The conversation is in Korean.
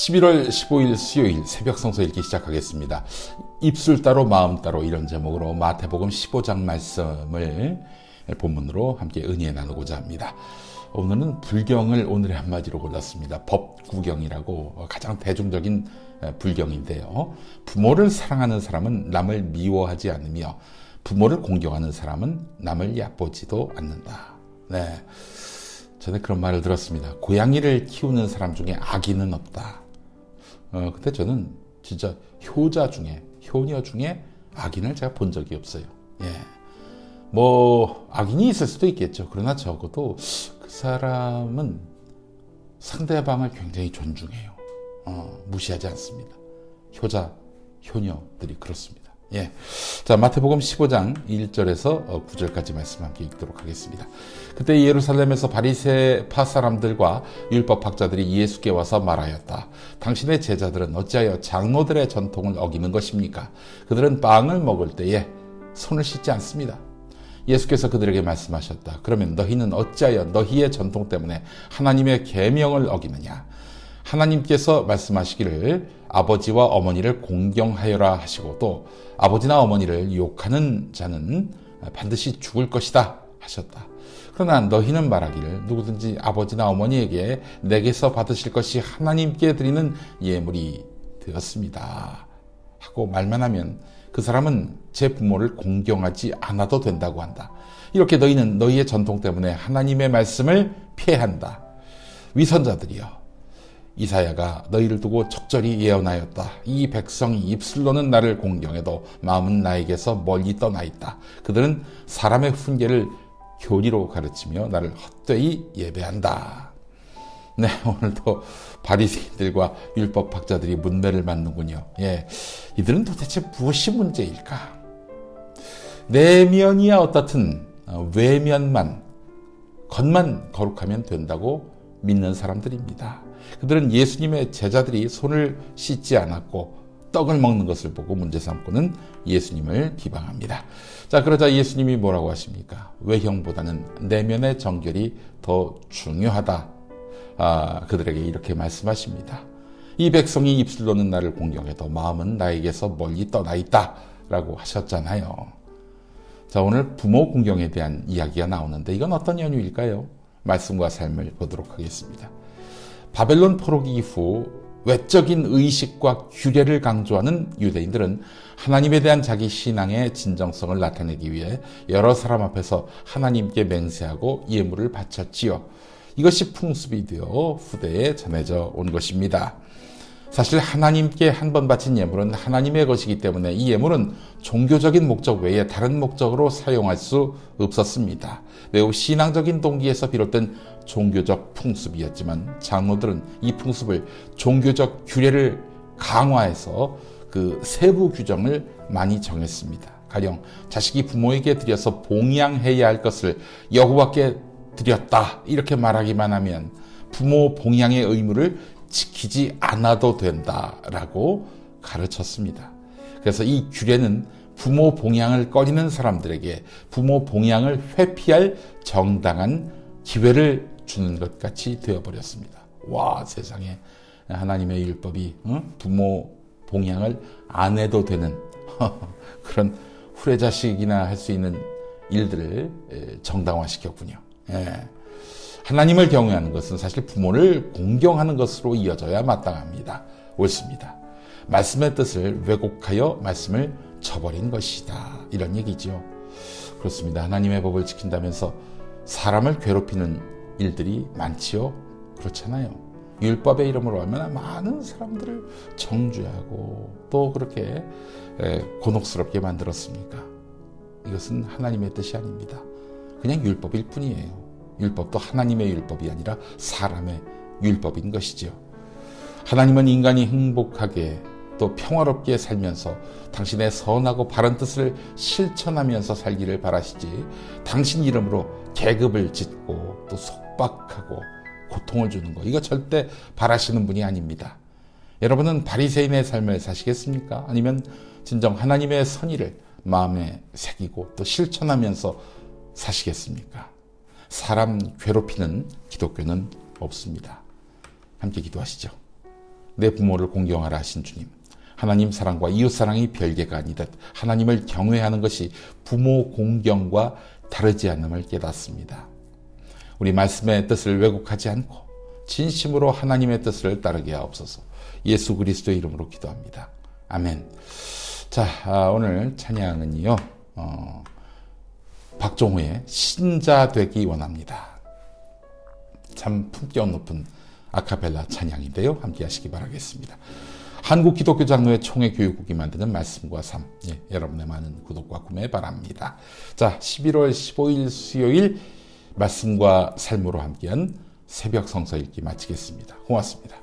11월 15일 수요일 새벽 성서 읽기 시작하겠습니다. 입술 따로 마음 따로 이런 제목으로 마태복음 15장 말씀을 본문으로 함께 은혜 나누고자 합니다. 오늘은 불경을 오늘의 한마디로 골랐습니다. 법구경이라고 가장 대중적인 불경인데요. 부모를 사랑하는 사람은 남을 미워하지 않으며 부모를 공경하는 사람은 남을 얕보지도 않는다. 네, 전에 그런 말을 들었습니다. 고양이를 키우는 사람 중에 악인은 없다. 근데 저는 진짜 효녀 중에 악인을 제가 본 적이 없어요. 예. 뭐 악인이 있을 수도 있겠죠. 그러나 적어도 그 사람은 상대방을 굉장히 존중해요. 무시하지 않습니다. 효녀들이 그렇습니다. 예. 자, 마태복음 15장 1절에서 9절까지 말씀 함께 읽도록 하겠습니다. 그때 예루살렘에서 바리새파 사람들과 율법학자들이 예수께 와서 말하였다. 당신의 제자들은 어찌하여 장로들의 전통을 어기는 것입니까? 그들은 빵을 먹을 때에 손을 씻지 않습니다. 예수께서 그들에게 말씀하셨다. 그러면 너희는 어찌하여 너희의 전통 때문에 하나님의 계명을 어기느냐? 하나님께서 말씀하시기를 아버지와 어머니를 공경하여라 하시고 또 아버지나 어머니를 욕하는 자는 반드시 죽을 것이다 하셨다. 그러나 너희는 말하기를 누구든지 아버지나 어머니에게 내게서 받으실 것이 하나님께 드리는 예물이 되었습니다 하고 말만 하면 그 사람은 제 부모를 공경하지 않아도 된다고 한다. 이렇게 너희는 너희의 전통 때문에 하나님의 말씀을 피해한다. 위선자들이여, 이사야가 너희를 두고 적절히 예언하였다. 이 백성이 입술로는 나를 공경해도 마음은 나에게서 멀리 떠나 있다. 그들은 사람의 훈계를 교리로 가르치며 나를 헛되이 예배한다. 네, 오늘도 바리새인들과 율법학자들이 문매를 맞는군요. 예, 이들은 도대체 무엇이 문제일까? 내면이야 어떻든 외면만, 겉만 거룩하면 된다고 믿는 사람들입니다. 그들은 예수님의 제자들이 손을 씻지 않았고 떡을 먹는 것을 보고 문제 삼고는 예수님을 비방합니다. 자, 그러자 예수님이 뭐라고 하십니까? 외형보다는 내면의 정결이 더 중요하다. 그들에게 이렇게 말씀하십니다. 이 백성이 입술로는 나를 공경해도 마음은 나에게서 멀리 떠나 있다 라고 하셨잖아요. 자, 오늘 부모 공경에 대한 이야기가 나오는데 이건 어떤 연유일까요? 말씀과 삶을 보도록 하겠습니다. 바벨론 포로기 이후 외적인 의식과 규례를 강조하는 유대인들은 하나님에 대한 자기 신앙의 진정성을 나타내기 위해 여러 사람 앞에서 하나님께 맹세하고 예물을 바쳤지요. 이것이 풍습이 되어 후대에 전해져 온 것입니다. 사실 하나님께 한 번 바친 예물은 하나님의 것이기 때문에 이 예물은 종교적인 목적 외에 다른 목적으로 사용할 수 없었습니다. 매우 신앙적인 동기에서 비롯된 종교적 풍습이었지만 장로들은 이 풍습을 종교적 규례를 강화해서 그 세부 규정을 많이 정했습니다. 가령 자식이 부모에게 드려서 봉양해야 할 것을 여호와께 드렸다 이렇게 말하기만 하면 부모 봉양의 의무를 지키지 않아도 된다라고 가르쳤습니다. 그래서 이 규례는 부모 봉양을 꺼리는 사람들에게 부모 봉양을 회피할 정당한 기회를 주는 것 같이 되어버렸습니다. 와, 세상에 하나님의 율법이 부모 봉양을 안 해도 되는 그런 후레자식이나 할 수 있는 일들을 정당화시켰군요. 예. 하나님을 경외하는 것은 사실 부모를 공경하는 것으로 이어져야 마땅합니다. 옳습니다. 말씀의 뜻을 왜곡하여 말씀을 저버린 것이다. 이런 얘기죠. 그렇습니다. 하나님의 법을 지킨다면서 사람을 괴롭히는 일들이 많지요. 그렇잖아요. 율법의 이름으로 얼마나 많은 사람들을 정죄하고 또 그렇게 곤혹스럽게 만들었습니까? 이것은 하나님의 뜻이 아닙니다. 그냥 율법일 뿐이에요. 율법도 하나님의 율법이 아니라 사람의 율법인 것이지요. 하나님은 인간이 행복하게 또 평화롭게 살면서 당신의 선하고 바른 뜻을 실천하면서 살기를 바라시지 당신 이름으로 계급을 짓고 또 속박하고 고통을 주는 거 이거 절대 바라시는 분이 아닙니다. 여러분은 바리새인의 삶을 사시겠습니까? 아니면 진정 하나님의 선의를 마음에 새기고 또 실천하면서 사시겠습니까? 사람 괴롭히는 기독교는 없습니다. 함께 기도하시죠. 내 부모를 공경하라 하신 주님. 하나님 사랑과 이웃 사랑이 별개가 아니듯 하나님을 경외하는 것이 부모 공경과 다르지 않음을 깨닫습니다. 우리 말씀의 뜻을 왜곡하지 않고 진심으로 하나님의 뜻을 따르게 하옵소서. 예수 그리스도의 이름으로 기도합니다. 아멘. 자, 오늘 찬양은요, 박종호의 신자 되기 원합니다. 참 품격 높은 아카펠라 찬양인데요. 함께 하시기 바라겠습니다. 한국기독교장로회 총회교육국이 만드는 말씀과 삶, 여러분의 많은 구독과 구매 바랍니다. 자, 11월 15일 수요일 말씀과 삶으로 함께한 새벽 성서 읽기 마치겠습니다. 고맙습니다.